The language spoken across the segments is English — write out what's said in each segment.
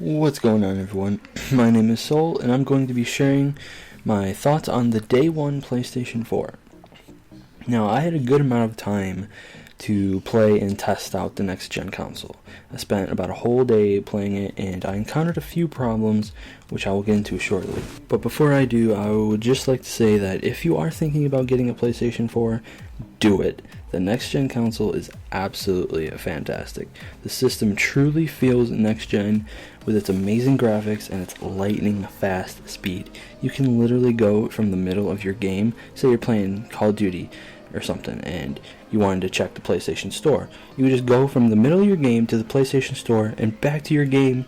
What's going on, everyone? My name is Soul, and I'm going to be sharing my thoughts on the day one PlayStation 4. Now, I had a good amount of time to play and test out the next-gen console. I spent about a whole day playing it, and I encountered a few problems, which I will get into shortly. But before I do, I would just like to say that if you are thinking about getting a PlayStation 4, do it. The next-gen console is absolutely fantastic. The system truly feels next-gen with its amazing graphics and its lightning-fast speed. You can literally go from the middle of your game, say you're playing Call of Duty or something, and you wanted to check the PlayStation Store. You would just go from the middle of your game to the PlayStation Store and back to your game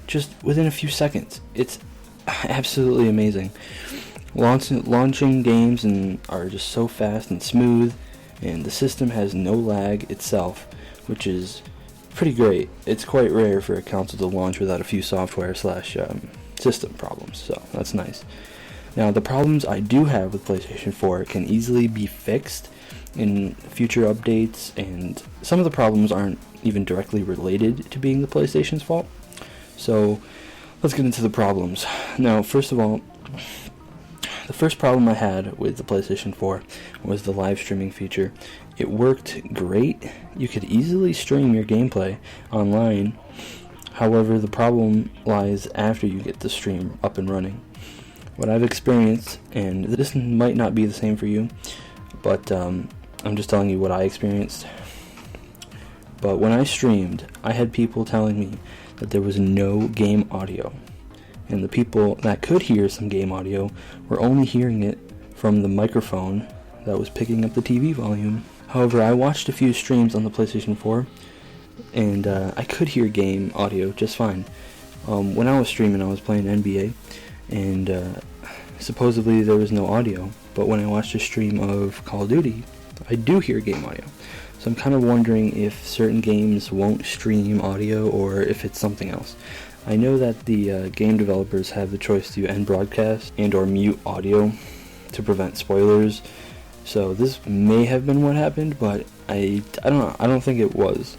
just within a few seconds. It's absolutely amazing. Launching games are just so fast and smooth, and the system has no lag itself, which is pretty great. It's quite rare for a console to launch without a few software/system problems, so that's nice. Now, the problems I do have with PlayStation 4 can easily be fixed in future updates, and some of the problems aren't even directly related to being the PlayStation's fault. So, let's get into the problems. Now, first of all, the first problem I had with the PlayStation 4 was the live streaming feature. It worked great. You could easily stream your gameplay online. However, the problem lies after you get the stream up and running. What I've experienced, and this might not be the same for you, but I'm just telling you what I experienced. But when I streamed, I had people telling me that there was no game audio. And the people that could hear some game audio were only hearing it from the microphone that was picking up the TV volume. However, I watched a few streams on the PlayStation 4, and I could hear game audio just fine. When I was streaming, I was playing NBA, and supposedly there was no audio. But when I watched a stream of Call of Duty, I do hear game audio. So I'm kind of wondering if certain games won't stream audio or if it's something else. I know that the game developers have the choice to end broadcast and or mute audio to prevent spoilers. So this may have been what happened, but I don't know. I don't think it was.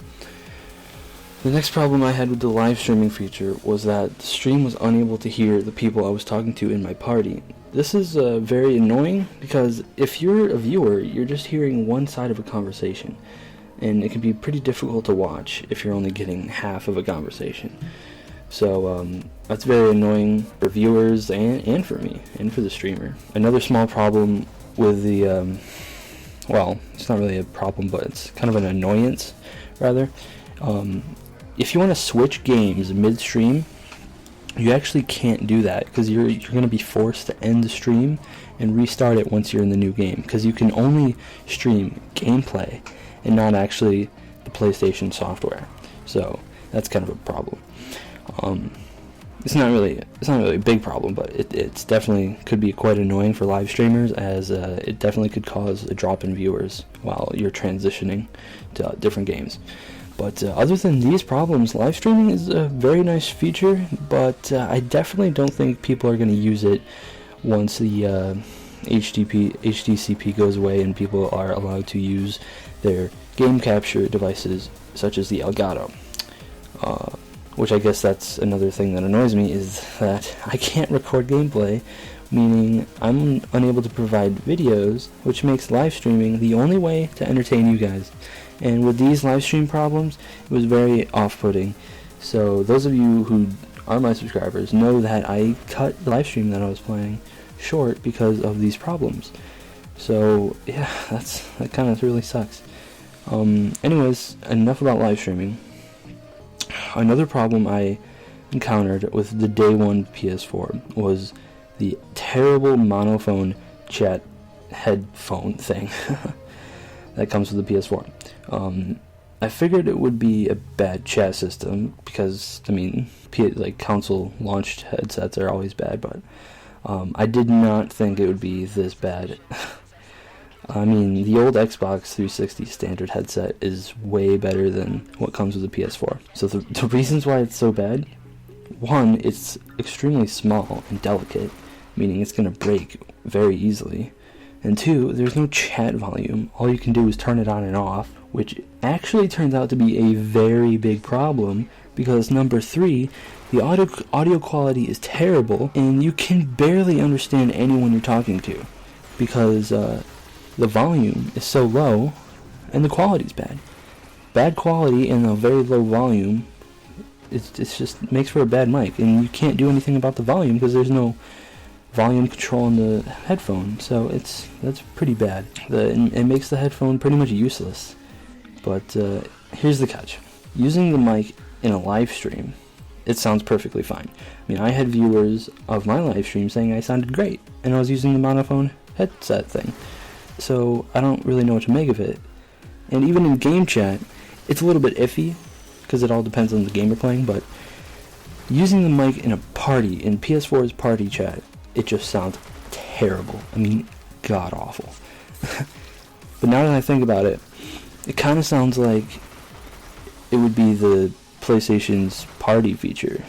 The next problem I had with the live streaming feature was that the stream was unable to hear the people I was talking to in my party. This is very annoying because if you're a viewer, you're just hearing one side of a conversation, and it can be pretty difficult to watch if you're only getting half of a conversation. So that's very annoying for viewers and for me and for the streamer. Another small problem with the well, it's not really a problem, but it's kind of an annoyance rather. If you want to switch games midstream, you actually can't do that because you're going to be forced to end the stream and restart it once you're in the new game, because you can only stream gameplay and not actually the PlayStation software. So that's kind of a problem. It's not really a big problem, but it's definitely could be quite annoying for live streamers, as it definitely could cause a drop in viewers while you're transitioning to different games. But other than these problems, live streaming is a very nice feature, but I definitely don't think people are going to use it once the HDCP goes away and people are allowed to use their game capture devices such as the Elgato. Which I guess that's another thing that annoys me, is that I can't record gameplay, meaning I'm unable to provide videos, which makes live streaming the only way to entertain you guys. And with these live stream problems, it was very off-putting. So those of you who are my subscribers know that I cut the live stream that I was playing short because of these problems. So yeah, that kind of really sucks. Anyways, enough about live streaming. Another problem I encountered with the day one PS4 was the terrible monophone chat headphone thing that comes with the PS4. I figured it would be a bad chat system because, I mean, console launched headsets are always bad, but I did not think it would be this bad. I mean, the old Xbox 360 standard headset is way better than what comes with the PS4. So the reasons why it's so bad: one, it's extremely small and delicate, meaning it's going to break very easily. And 2, there's no chat volume. All you can do is turn it on and off, which actually turns out to be a very big problem, because number 3, the audio quality is terrible, and you can barely understand anyone you're talking to, because the volume is so low, and the quality's bad. Bad quality and a very low volume, it's just makes for a bad mic, and you can't do anything about the volume because there's no volume control on the headphone, so that's pretty bad. It makes the headphone pretty much useless. But here's the catch. Using the mic in a live stream, it sounds perfectly fine. I mean, I had viewers of my live stream saying I sounded great, and I was using the monophone headset thing, so I don't really know what to make of it. And even in game chat, it's a little bit iffy, because it all depends on the game you're playing, but using the mic in a party, in PS4's party chat, it just sounds terrible. I mean, god-awful. But now that I think about it, it kind of sounds like it would be the PlayStation's party feature.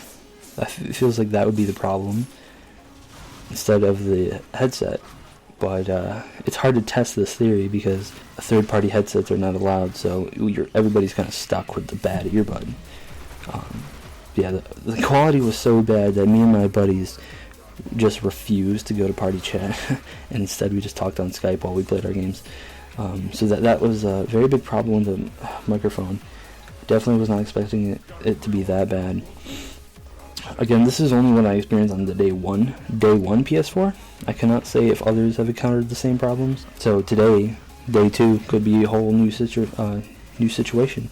It feels like that would be the problem instead of the headset. But it's hard to test this theory because third-party headsets are not allowed, so everybody's kind of stuck with the bad earbud. Yeah, the quality was so bad that me and my buddies just refused to go to party chat, and instead we just talked on Skype while we played our games. So that was a very big problem with the microphone. Definitely was not expecting it to be that bad. Again, this is only what I experienced on the day one PS4. I cannot say if others have encountered the same problems. So today, day 2, could be a whole new situation.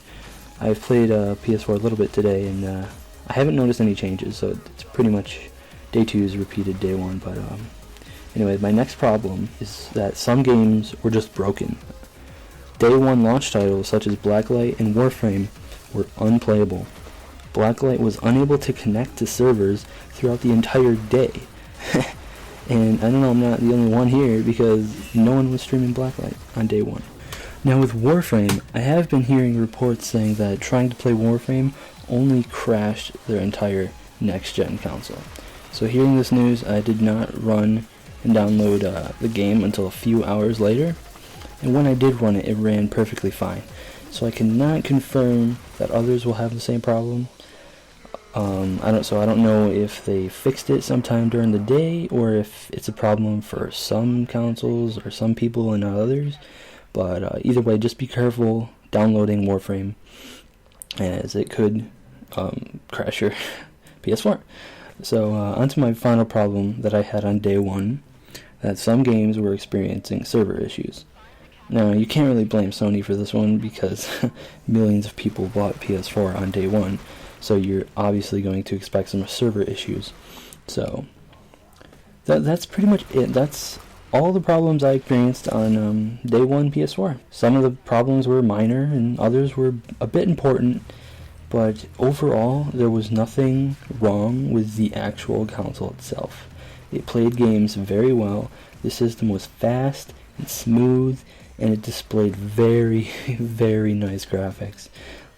I've played PS4 a little bit today, and I haven't noticed any changes, so it's pretty much day 2 is repeated day 1. But anyway, my next problem is that some games were just broken. Day 1 launch titles such as Blacklight and Warframe were unplayable. Blacklight was unable to connect to servers throughout the entire day. And I don't know, I'm not the only one here, because no one was streaming Blacklight on day 1. Now with Warframe, I have been hearing reports saying that trying to play Warframe only crashed their entire next-gen console. So hearing this news, I did not run and download the game until a few hours later, and when I did run it, it ran perfectly fine. So I cannot confirm that others will have the same problem. I don't know if they fixed it sometime during the day, or if it's a problem for some consoles or some people and not others. But either way, just be careful downloading Warframe, as it could crash your PS4. So onto my final problem that I had on day 1, that some games were experiencing server issues. Now, you can't really blame Sony for this one, because millions of people bought PS4 on day 1, so you're obviously going to expect some server issues. So that's pretty much it. That's all the problems I experienced on day 1 PS4. Some of the problems were minor, and others were a bit important, but overall, there was nothing wrong with the actual console itself. It played games very well, the system was fast and smooth, and it displayed very, very nice graphics.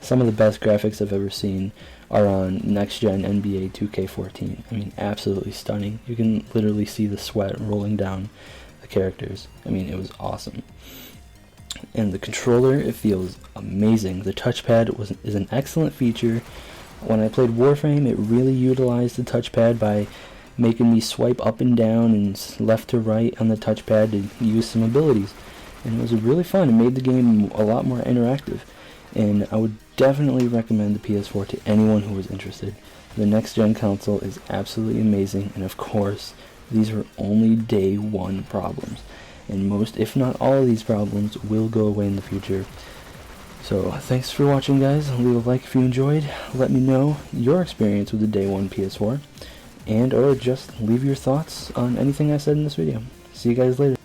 Some of the best graphics I've ever seen are on next-gen NBA 2K14. I mean, absolutely stunning. You can literally see the sweat rolling down the characters. I mean, it was awesome. And the controller, it feels amazing. The touchpad is an excellent feature. When I played Warframe, it really utilized the touchpad by making me swipe up and down and left to right on the touchpad to use some abilities. And it was really fun. It made the game a lot more interactive. And I would definitely recommend the PS4 to anyone who is interested. The next-gen console is absolutely amazing, and of course, these are only day 1 problems. And most, if not all of these problems, will go away in the future. So, thanks for watching, guys. Leave a like if you enjoyed. Let me know your experience with the day 1 PS4. And or just leave your thoughts on anything I said in this video. See you guys later.